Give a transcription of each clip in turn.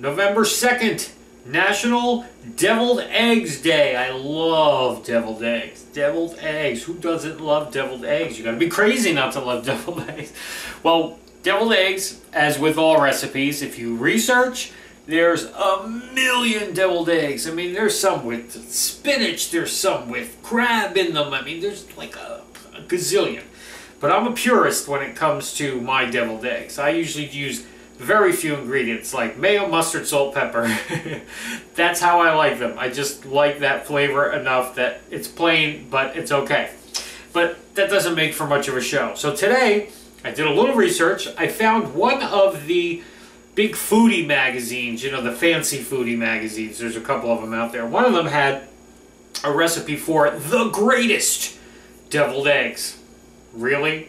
November 2nd, National Deviled Eggs Day. I love deviled eggs. Deviled eggs. Who doesn't love deviled eggs? You gotta be crazy not to love deviled eggs. Well, deviled eggs, as with all recipes, if you research, there's a million deviled eggs. I mean, there's some with spinach, there's some with crab in them. I mean, there's like a gazillion. But I'm a purist when it comes to my deviled eggs. I usually use very few ingredients like mayo, mustard, salt, pepper. That's how I like them. I just like that flavor enough that it's plain, but it's okay. But that doesn't make for much of a show. So today, I did a little research. I found one of the big foodie magazines, you know, the fancy foodie magazines. There's a couple of them out there. One of them had a recipe for the greatest deviled eggs. Really?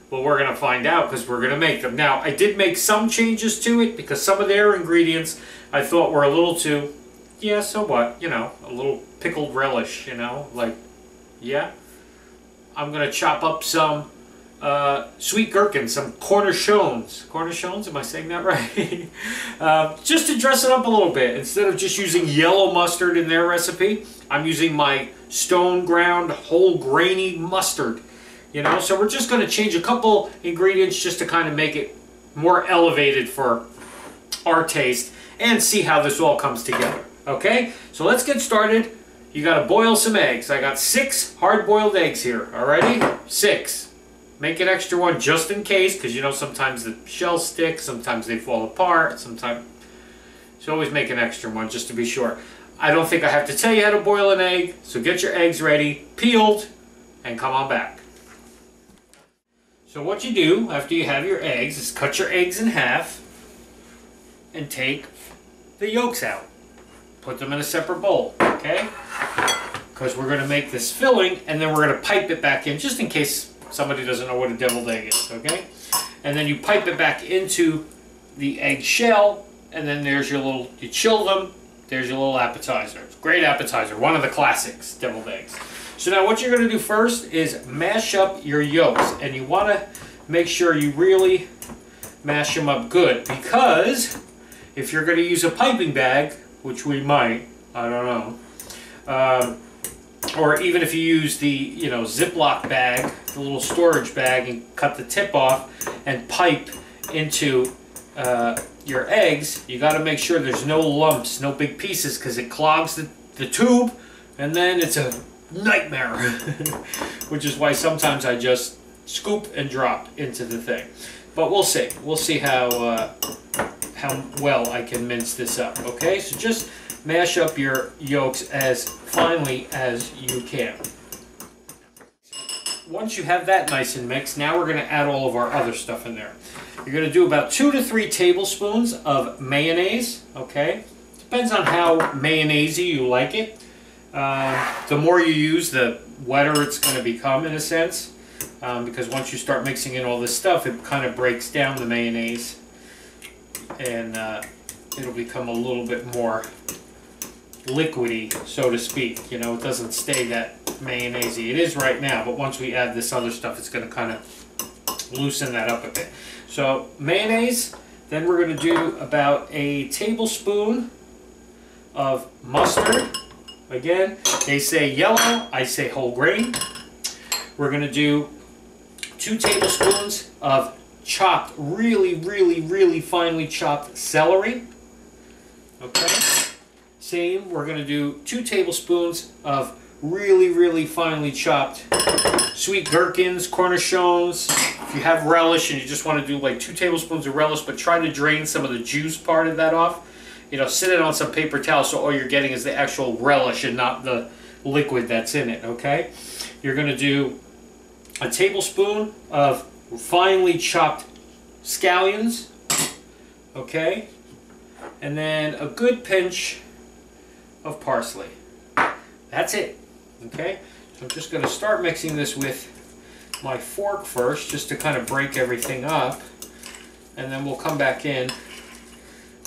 Well, we're going to find out because we're going to make them. Now, I did make some changes to it because some of their ingredients I thought were a little too, yeah, so what, you know, a little pickled relish, you know, like, yeah. I'm going to chop up some sweet gherkins, some cornichons. Cornichons, am I saying that right? Just to dress it up a little bit. Instead of just using yellow mustard in their recipe, I'm using my stone ground whole grainy mustard. You know, so we're just going to change a couple ingredients just to kind of make it more elevated for our taste and see how this all comes together. Okay, so let's get started. You got to boil some eggs. I got 6 hard-boiled eggs here. Alrighty, 6. Make an extra one just in case, because you know sometimes the shells stick, sometimes they fall apart, sometimes. So always make an extra one just to be sure. I don't think I have to tell you how to boil an egg, so get your eggs ready, peeled, and come on back. So what you do after you have your eggs is cut your eggs in half and take the yolks out. Put them in a separate bowl, okay? Because we're going to make this filling and then we're going to pipe it back in just in case somebody doesn't know what a deviled egg is, okay? And then you pipe it back into the egg shell and then there's your little, you chill them, there's your little appetizer. Great appetizer, one of the classics, deviled eggs. So now what you're going to do first is mash up your yolks, and you want to make sure you really mash them up good, because if you're going to use a piping bag, which we might, I don't know, or even if you use the, you know, Ziploc bag, the little storage bag, and cut the tip off and pipe into your eggs, you got to make sure there's no lumps, no big pieces, because it clogs the tube, and then it's a nightmare. Which is why sometimes I just scoop and drop into the thing. But we'll see. We'll see how well I can mince this up. Okay, so just mash up your yolks as finely as you can. Once you have that nice and mixed, now we're going to add all of our other stuff in there. You're going to do about 2 to 3 tablespoons of mayonnaise. Okay, depends on how mayonnaisey you like it. The more you use, the wetter it's going to become in a sense, because once you start mixing in all this stuff, it kind of breaks down the mayonnaise and it'll become a little bit more liquidy, so to speak. You know, it doesn't stay that mayonnaisey. It is right now, but once we add this other stuff, it's going to kind of loosen that up a bit. So mayonnaise, then we're going to do about a tablespoon of mustard. Again, they say yellow, I say whole grain. We're going to do 2 tablespoons of chopped, really finely chopped celery. Okay. Same, we're going to do 2 tablespoons of really finely chopped sweet gherkins, cornichons. If you have relish and you just want to do like 2 tablespoons of relish, but try to drain some of the juice part of that off. You know, sit it on some paper towel so all you're getting is the actual relish and not the liquid that's in it, okay? You're going to do a tablespoon of finely chopped scallions, okay? And then a good pinch of parsley. That's it, okay? So I'm just going to start mixing this with my fork first, just to kind of break everything up. And then we'll come back in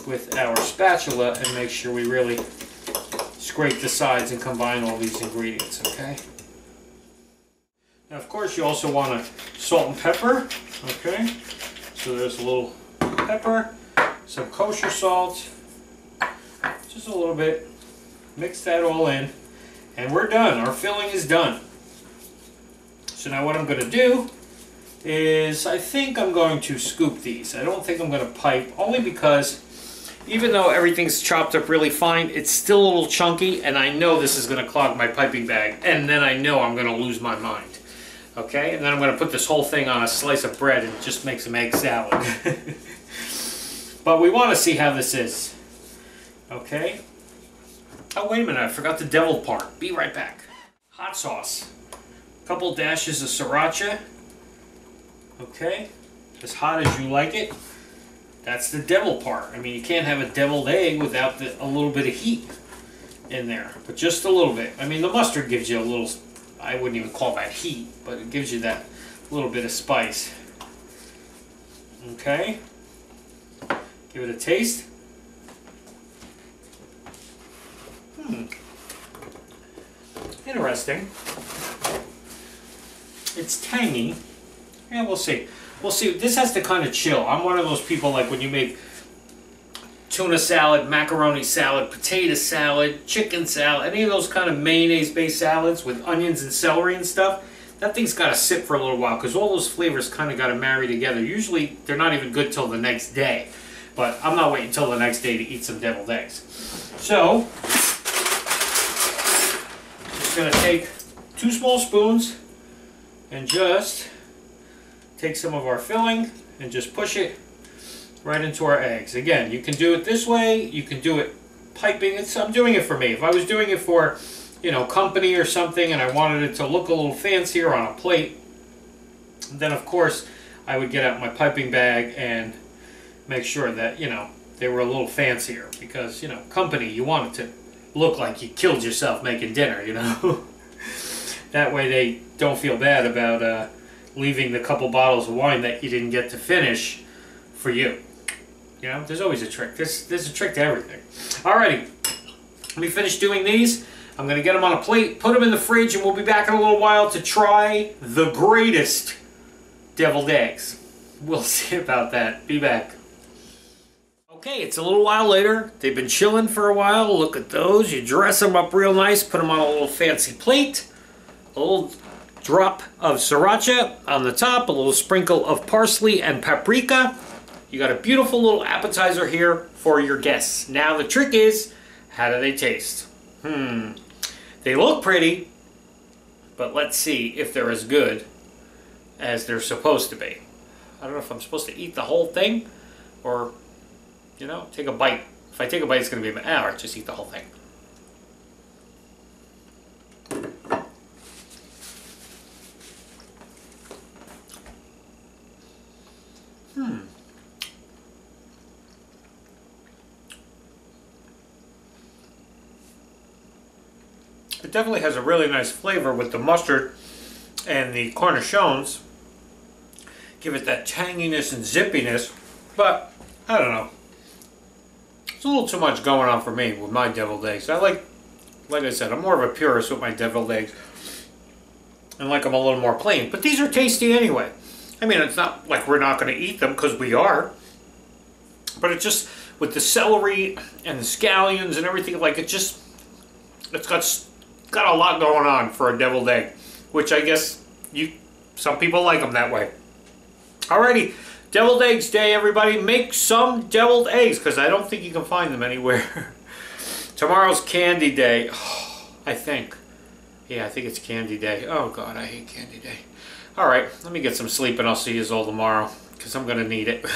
with our spatula and make sure we really scrape the sides and combine all these ingredients, okay? Now, of course, you also want to salt and pepper, okay? So there's a little pepper, some kosher salt, Just a little bit. Mix that all in. And we're done. Our filling is done. So now what I'm going to do is I think I'm going to scoop these. I don't think I'm going to pipe, only because even though everything's chopped up really fine, it's still a little chunky, and I know this is going to clog my piping bag, and then I know I'm going to lose my mind. Okay, and then I'm going to put this whole thing on a slice of bread and just make some egg salad. But we want to see how this is. Okay. Oh, wait a minute, I forgot the deviled part. Be right back. Hot sauce. A couple dashes of sriracha. Okay, as hot as you like it. That's the devil part. I mean, you can't have a deviled egg without a little bit of heat in there, but just a little bit. I mean, the mustard gives you a little, I wouldn't even call that heat, but it gives you that little bit of spice. Okay, give it a taste. Interesting. It's tangy. Yeah, we'll see. We'll see. This has to kind of chill. I'm one of those people, like when you make tuna salad, macaroni salad, potato salad, chicken salad, any of those kind of mayonnaise-based salads with onions and celery and stuff, that thing's got to sit for a little while because all those flavors kind of got to marry together. Usually, they're not even good till the next day. But I'm not waiting until the next day to eat some deviled eggs. So, just going to take 2 small spoons and just take some of our filling and just push it right into our eggs. Again, you can do it this way, you can do it piping. I'm doing it for me. If I was doing it for, you know, company or something and I wanted it to look a little fancier on a plate, then of course I would get out my piping bag and make sure that, you know, they were a little fancier because, you know, company, you want it to look like you killed yourself making dinner, you know. That way they don't feel bad about leaving the couple bottles of wine that you didn't get to finish for you. You know, there's always a trick. There's a trick to everything. Alrighty, let me finish doing these. I'm going to get them on a plate, put them in the fridge, and we'll be back in a little while to try the greatest deviled eggs. We'll see about that. Be back. Okay, it's a little while later. They've been chilling for a while. Look at those. You dress them up real nice, put them on a little fancy plate. A little drop of sriracha on the top, a little sprinkle of parsley and paprika. You got a beautiful little appetizer here for your guests. Now the trick is, how do they taste? They look pretty, but let's see if they're as good as they're supposed to be. I don't know if I'm supposed to eat the whole thing or, you know, take a bite. If I take a bite, it's going to be an hour. Just eat the whole thing. It definitely has a really nice flavor with the mustard and the cornichons. Give it that tanginess and zippiness, but I don't know. It's a little too much going on for me with my deviled eggs. Like I said, I'm more of a purist with my deviled eggs and like them a little more plain. But these are tasty anyway. I mean, it's not like we're not going to eat them because we are. But it's just with the celery and the scallions and everything, like it's got a lot going on for a deviled egg, which I guess some people like them that way. Alrighty, deviled eggs day, everybody. Make some deviled eggs because I don't think you can find them anywhere. Tomorrow's candy day, I think. Yeah, I think it's candy day. Oh God, I hate candy day. Alright, let me get some sleep and I'll see you all tomorrow because I'm going to need it.